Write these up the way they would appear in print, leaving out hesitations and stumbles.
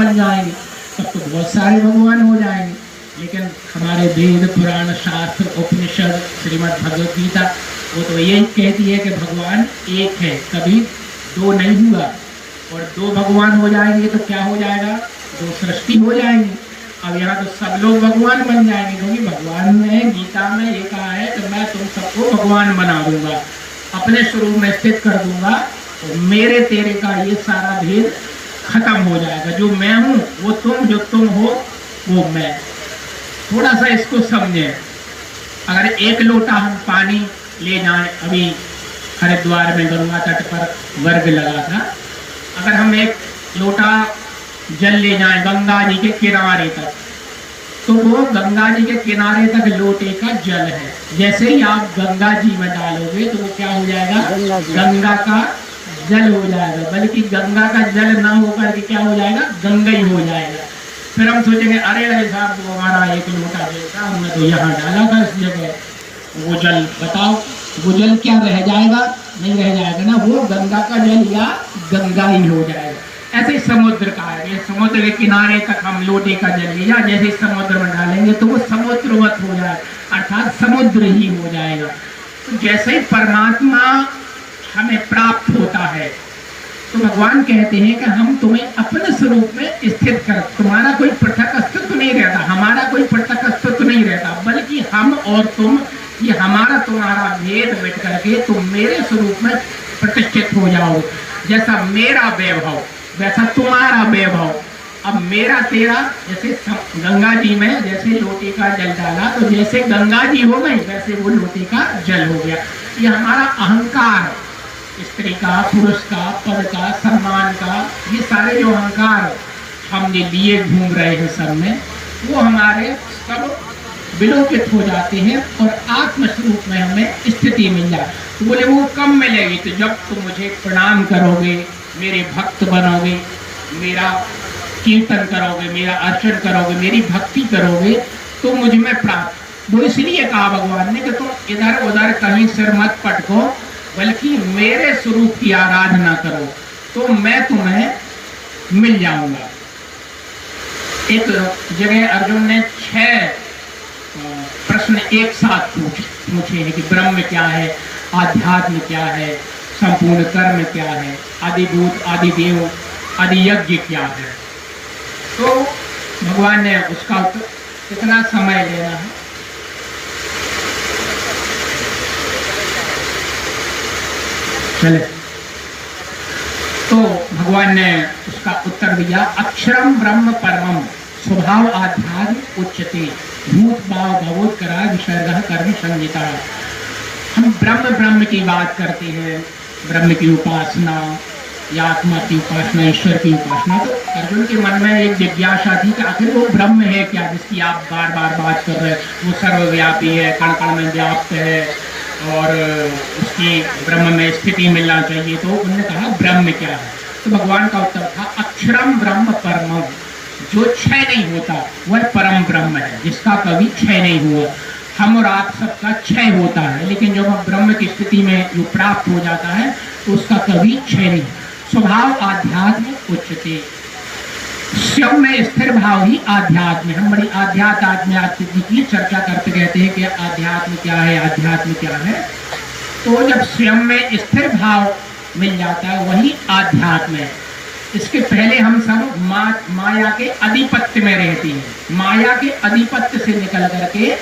बन जाएंगे, तब तो बहुत सारे भगवान हो जाएंगे। लेकिन हमारे वेद पुराण शास्त्र उपनिषद श्रीमद् भगवत गीता वो तो यही कहती है कि भगवान एक है, कभी दो नहीं हुआ। और दो भगवान हो जाएंगे तो क्या हो जाएगा, दो सृष्टि हो जाएंगी। अब यहाँ तो सब लोग भगवान बन जाएंगे, क्योंकि भगवान ने गीता में ये कहा है कि मैं तुम सबको भगवान बना दूंगा, अपने स्वरूप में स्थित कर दूंगा। तो मेरे तेरे का ये सारा भेद खत्म हो जाएगा। जो मैं हूँ वो तुम, जो तुम हो वो मैं। थोड़ा सा इसको समझें। अगर एक लोटा हम पानी ले जाएं, अभी हरिद्वार में गंगा तट पर वर्ग लगा था, अगर हम एक लोटा जल ले जाएं गंगा जी के किनारे तक, तो वो गंगा जी के किनारे तक लोटे का जल है। जैसे ही आप गंगा जी में डालोगे तो वो क्या हो जाएगा, गंगा का जल हो जाएगा। बल्कि गंगा का जल ना होकर के क्या हो जाएगा, गंगा ही हो जाएगा। फिर हम सोचेंगे अरे अरे साहब वो हमारा एक लोटा जल था, हमने तो यहाँ डाला था इस जगह, वो जल बताओ, वो जल क्या रह जाएगा, नहीं रह जाएगा ना, वो गंगा का जल या गंगा ही हो जाएगा। ऐसे ही समुद्र का है, समुद्र के किनारे तक हम लोटे का जल लिया, जैसे समुद्र में डालेंगे तो वो समुद्रवत हो जाएगा, अर्थात समुद्र ही हो जाएगा। तो जैसे ही परमात्मा हमें प्राप्त होता है तो भगवान कहते हैं कि हम तुम्हें अपने स्वरूप में स्थित कर, तुम्हारा कोई पृथक अस्तित्व नहीं रहता, हमारा कोई पृथक अस्तित्व नहीं रहता, बल्कि हम और तुम, ये हमारा तुम्हारा भेद मिट करके तुम मेरे स्वरूप में प्रतिष्ठित हो जाओ। जैसा मेरा वैभव वैसा तुम्हारा वैभव। अब मेरा तेरा, जैसे गंगा जी में जैसे लोटे का जल डाला तो जैसे गंगा जी हो गई वैसे वो लोटे का जल हो गया। ये हमारा अहंकार, स्त्री का, पुरुष का, पद का, सम्मान का, ये सारे जो अहंकार हमने लिए घूम रहे हैं सब में, वो हमारे सब विलोपित हो जाते हैं और आत्मस्वरूप में हमें स्थिति मिल जाए। तो बोले वो कब मिलेगी, तो जब तुम मुझे प्रणाम करोगे, मेरे भक्त बनोगे, मेरा कीर्तन करोगे, मेरा अर्चन करोगे, मेरी भक्ति करोगे, तो मुझ में प्राप्त। वो इसलिए कहा भगवान ने कि तुम इधर उधर कहीं सिर मत पटको, बल्कि मेरे स्वरूप की आराधना करो तो मैं तुम्हें मिल जाऊंगा। एक जगह अर्जुन ने 6 प्रश्न एक साथ पूछे हैं कि ब्रह्म क्या है, आध्यात्म क्या है, संपूर्ण कर्म क्या है, आदिभूत आदिदेव आदियज्ञ क्या है। तो भगवान ने उसका उत्तर, कितना समय लेना है, चले। तो भगवान ने उसका उत्तर दिया, अक्षरम ब्रह्म परमम स्वभाव आध्यात्म उच्चते भूत भाव भवोत्करा विसर्ग कर्म संहिता। हम ब्रह्म की बात करते हैं, ब्रह्म की उपासना या आत्मा की उपासना, ईश्वर की उपासना। तो अर्जुन के मन में एक जिज्ञासा थी कि आखिर वो ब्रह्म है क्या, जिसकी आप बार बार बात कर रहे हैं। वो सर्वव्यापी है, कण कण में व्याप्त है और उसकी ब्रह्म में स्थिति मिलना चाहिए। तो उन्होंने कहा ब्रह्म क्या है, तो भगवान का उत्तर था अक्षरम ब्रह्म परमम, जो क्षय नहीं होता वह परम ब्रह्म है, जिसका कभी क्षय नहीं हुआ। हम और आप सबका क्षय होता है, लेकिन जब हम ब्रह्म की स्थिति में जो प्राप्त हो जाता है तो उसका कभी क्षय नहीं। स्वभाव आध्यात्म उच्चते, स्वयं में स्थिर भाव ही आध्यात्म है। हम बड़ी आध्यात्म की चर्चा करते रहते हैं कि आध्यात्म क्या है, आध्यात्म क्या है। तो जब स्वयं में स्थिर भाव मिल जाता है वही आध्यात्म है। इसके पहले हम सब माया के अधिपत्य में रहते हैं। माया के अधिपत्य से निकल करके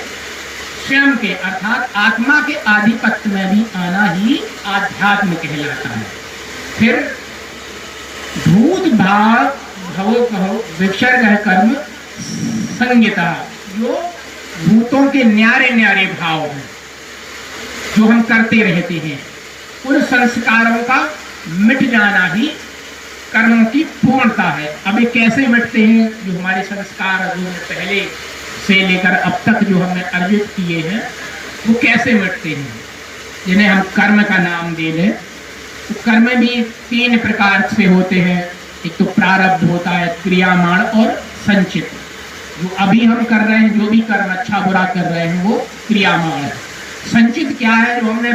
स्वयं के अर्थात आत्मा के आधिपत्य में भी आना ही आध्यात्म कहलाता है। फिर भूत भाव भवो कहो विसर्ग कर्म संहिता, जो भूतों के न्यारे न्यारे भाव हैं जो हम करते रहते हैं, उन संस्कारों का मिट जाना ही कर्मों की पूर्णता है। अब ये कैसे मिटते हैं, जो हमारे संस्कार जो पहले से लेकर अब तक जो हमने अर्जित किए हैं वो कैसे मिटते हैं, जिन्हें हम कर्म का नाम दे लें। तो कर्म भी 3 प्रकार से होते हैं। एक तो प्रारब्ध होता है, क्रियामाण और संचित। जो अभी हम कर रहे हैं, जो भी कर्म अच्छा बुरा कर रहे हैं वो क्रियामाण है। संचित क्या है, जो हमने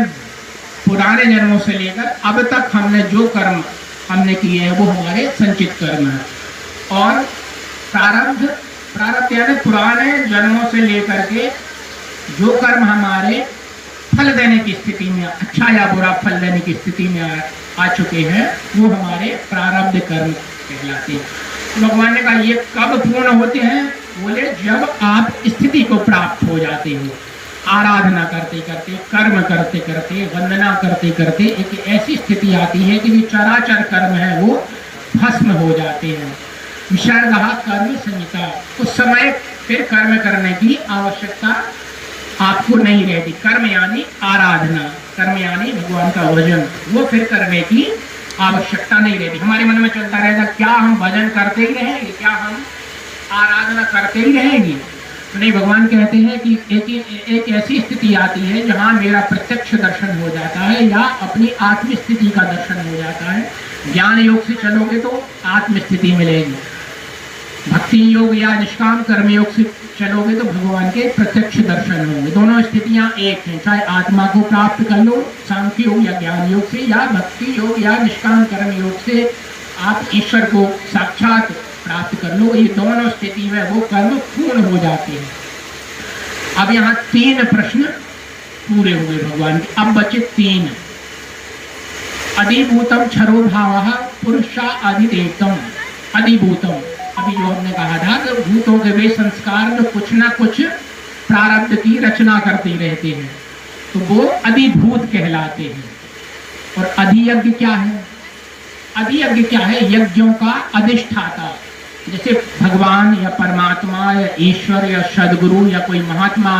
पुराने जन्मों से लेकर अब तक हमने जो कर्म हमने किए हैं वो हमारे संचित कर्म है। और प्रारब्ध, प्रारब्ध यानी पुराने जन्मों से लेकर के जो कर्म हमारे फल देने की स्थिति में, अच्छा या बुरा फल देने की स्थिति में आ चुके हैं, वो हमारे प्रारब्ध कर्म कहलाते हैं। भगवान ने कहा ये कब पूर्ण होते हैं? बोले जब आप स्थिति को प्राप्त हो जाते हो, आराधना करते करते, कर्म करते करते, वंदना करते करते एक ऐसी स्थिति आती है कि जो चराचर कर्म है वो भस्म हो जाते हैं। विषय कहा कर्म संहिता, उस समय फिर कर्म करने की आवश्यकता आपको नहीं रहती। कर्म यानी आराधना, कर्म यानी भगवान का भजन, वो फिर करने की आवश्यकता नहीं रहती। हमारे मन में चलता रहेगा क्या हम भजन करते ही रहेंगे, क्या हम आराधना करते ही रहेंगे? तो नहीं, भगवान कहते हैं कि एक ऐसी स्थिति आती है जहां मेरा प्रत्यक्ष दर्शन हो जाता है या अपनी आत्म स्थिति का दर्शन हो जाता है। ज्ञान योग से चलोगे तो आत्म स्थिति मिलेगी, भक्ति योग या निष्काम कर्म योग से चलोगे तो भगवान के प्रत्यक्ष दर्शन होंगे। दोनों स्थितियां एक हैं, चाहे आत्मा को प्राप्त कर लो सांख्य योग या ज्ञान योग से, या भक्ति योग या निष्काम कर्म योग से आप ईश्वर को साक्षात प्राप्त कर लो। ये दोनों स्थिति में वो कर्म पूर्ण हो जाते हैं। अब यहाँ 3 प्रश्न पूरे हुए भगवान के, अब बचे 3। अधिभूतम क्षरो भाव पुरुषा अधिदेवतम। अधिभूतम, अभी जो हमने कहा था कि भूतों के वे संस्कार जो कुछ ना कुछ प्रारब्ध की रचना करते रहते हैं, तो वो अधिभूत कहलाते हैं। और अधियज्ञ क्या है? अधियज्ञ क्या है? यज्ञों का अधिष्ठाता। जैसे भगवान या परमात्मा या ईश्वर या सदगुरु या कोई महात्मा